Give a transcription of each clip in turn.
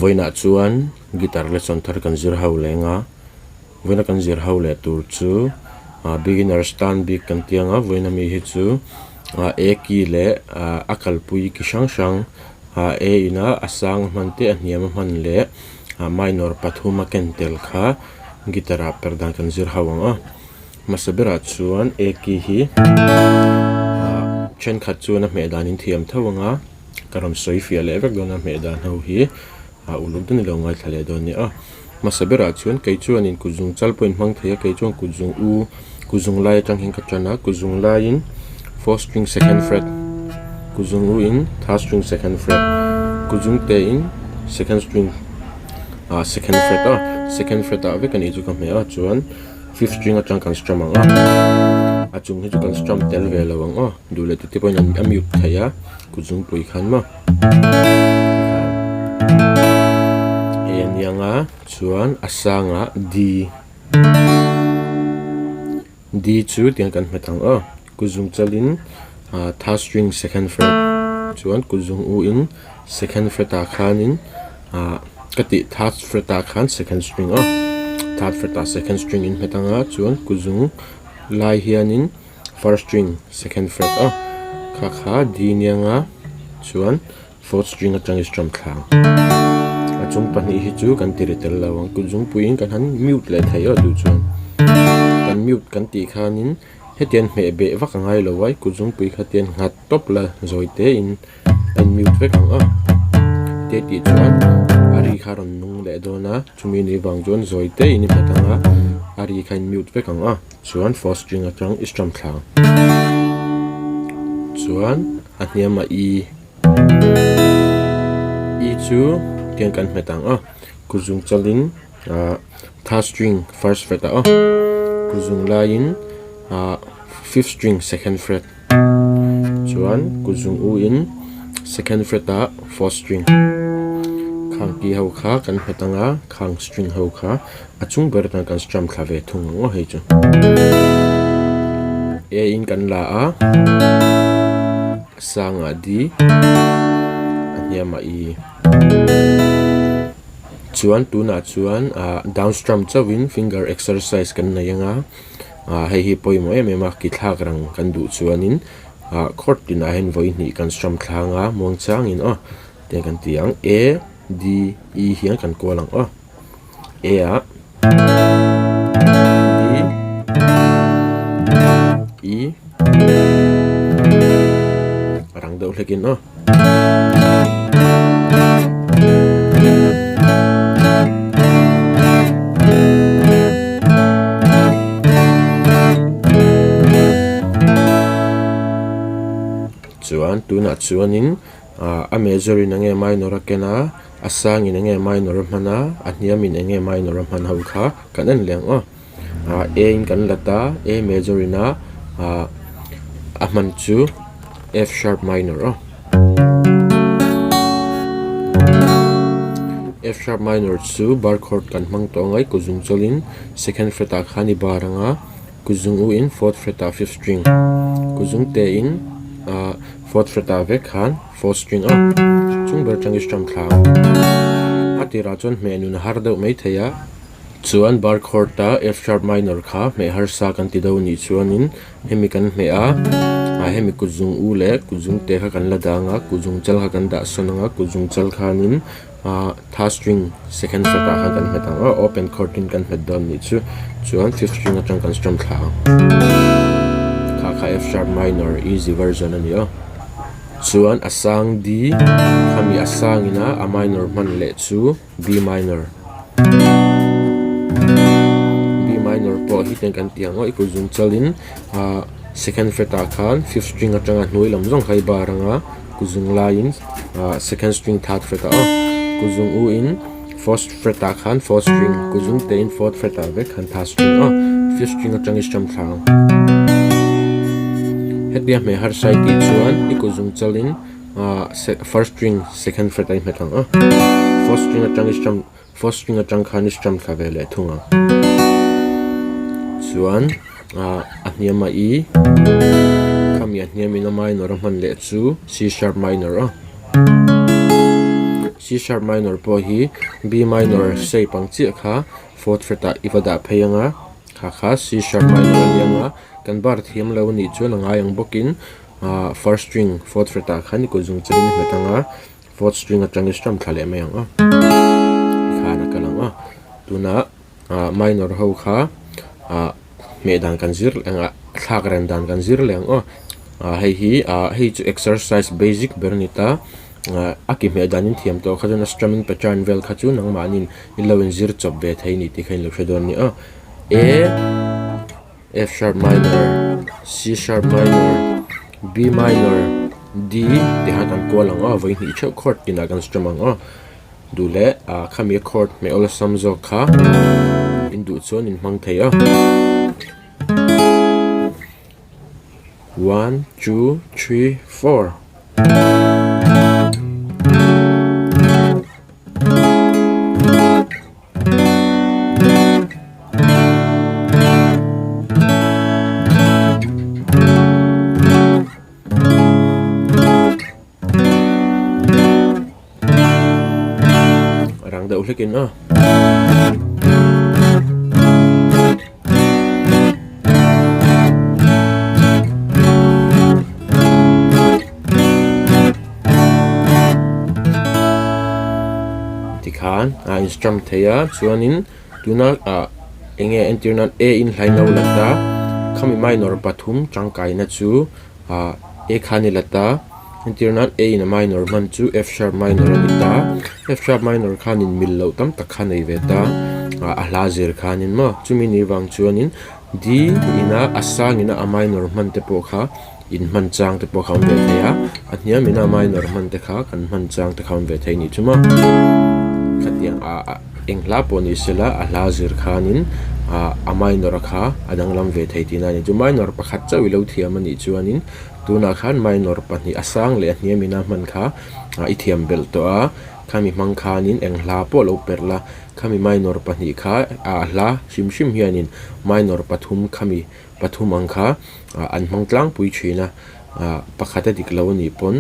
voina chuan guitar le chonthar kan zir ho lenga voina kan zir ho le tur chu beginner stand big kan tianga voina mi hi chu e ki le a kalpui ki sang sang e ina asang mante aniam man le minor pathuma kentel kha gitara perdan kan zir hawanga masabera chuan e ki hi chen khat chuan a Hmehdan in thiam thawanga karam soi fia le vek dona Hmehdan ho hi uluk dani lo ngai thale don ni masabera chuan kei chuan in kuzung chal point mang theya kei chuan kuzung lai tang hin ka chana kuzung lai in 4 string second fret kuzung u in 3rd string second fret kuzung te in second string second fret second fret ve kan ichu kam me chuan 5th string atang kan strum anga chung hi chu kan strum tel ve lawang dule ti point an mute thaya kuzung pui khan ma en yanga chuan asanga d chu tiang kan metang kuzung chalin 3rd string second fret chuan kuzung u in second fret a khanin kati 3rd fret a khan second string 3rd fret a second string in metanga chuan kuzung lai hianin 1st string second fret kha d nianga chuan 4th string atang strum thlang achung pani hi chu kan tiritel lawang kuzung puin kan han mute le thayo du chuan kan mute kan ti khanin hetian me be vak ngai lo wai kuzung pui khatien ngat top la zoite in an mute ve kang te ti chuan ari kharon nung le dona chumi ni wang jon zoite in patanga ari khan mute ve kang chuan 4th string atang strum thlang chuan aniama e chu tiang kan metang kuzung chalin 3rd string 1st fret kuzung lain 5th string second fret chuan kuzung u in second fret 4th string khang ki ho kha kan metanga khang string ho kha achung ber tan kan strum thave thung hei chu e in kan la sanga di aniama e chuan tuna chuan down strum chawin finger exercise kan na yanga hei hi poimo ema ki thak rang kan du chuanin chord tin a hen voi ni kan strum thlanga mong chang in te kan tiang a d e hian kan kolang a d e rang do lekin chuan tuna chuanin a major in nge minor kena asang in nge minor mana aniam in nge minor man ho kha kanan leng a in kan lata a major ina a man chu f sharp minor F sharp minor chu bar chord kan mang to ngai kuzung cholin second fret a khani baranga kuzung u in 4th fret a 5th string kuzung te in 4th fret a ve khan 4th string chung ber chang strum thlang atira chon menu na har do mai theya chuan bar chord ta F sharp minor kha me har sa kan ti do ni chuanin hemi kan me hemi kuzung u le kuzung te kha kan la danga kuzung chal kha kan da sonanga kuzung chal khanin 3rd string second fret a kan metang open chord in kan met dom ni chu chuan 5th string atang kan strum thlang kha F sharp minor easy version ani chuan asang d khami asang ina a minor man le chu b minor po hiten kan tiang ikuzung chalin second fret a khan 5th string atanga hnoi lam zong khai baranga kuzung lain second string 3rd fret kuzung u in 4th fret a khan 4th string kuzung te in 4th fret a ve khan 3rd string 5th string atang strum thlang hetia me har sai ti chuan ikuzung chalin 1st string second fret a metang 4th string atang strum 4th string atang khan strum khavele thunga chuan aniama e khami aniam in a minor man le chu C sharp minor C sharp minor po hi B minor sei pang chi kha 4th fret a ivada pheyanga kha C sharp minor anianga kan bar thiam lo ni chu na ngai ang bokin first string 4th fret a khan ko jung chalin metanga 4th string atang strum thale mayang khana kalanga tuna minor ho kha Hmehdan kan zir anga hlakran dan kan zir leng hei chu exercise basic bernita aki Hmehdan in thiam to khajana strumming pattern vel khachu nang manin ilawin zir chop ve thei ni ti khain lo shadon ni F sharp minor C sharp minor B minor D ti hatan ko lang voi hi chho chord tina kan strummang dule khami chord me ola samzo kha indu chon in mang thei 1 2 3 4 Rang da ulikin instrum theya chuanin tuna enge internal a in hlaino lata khami minor pathum changkai na chu a khani lata internal a in a minor man chu F sharp minor lata F sharp minor khanin mil lo tam tak khanei veta a hlazir khanin ma chumi ni wang chuanin D ina asang ina a minor man te po kha in man chang te po kham ve theya atnia mina minor man te kha kan man chang te kham ve thei ni chuma khatiang engla poni sela a hlazir khanin a minor kha adang lam ve thei tina ni chu minor pakhat chawi lo thiam ani chuanin tuna khan minor pani asang le hnia mina man kha I thiam bel to khami mang khanin engla po lo perla khami minor pani kha hla shim hianin minor pathum khami pathum angkha an mangtlang pui thina pakhata diklo ni pon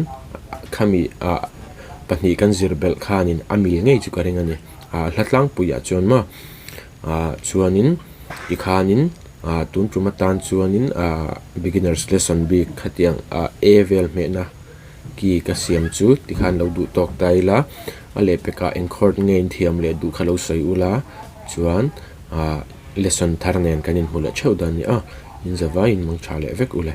khami pani kan zirbel khanin amil ngei chu karing ani hlatlang puya chon ma chuanin ikhanin tun tumatan chuanin beginners lesson b khatiang a vel me na ki ka siam chu tikhan lo du tok taila ale peka enchord ngein thiam le du khalo sei ula chuan lesson tharnen kanin hula cheudan ni in zawa in mang chale vek ule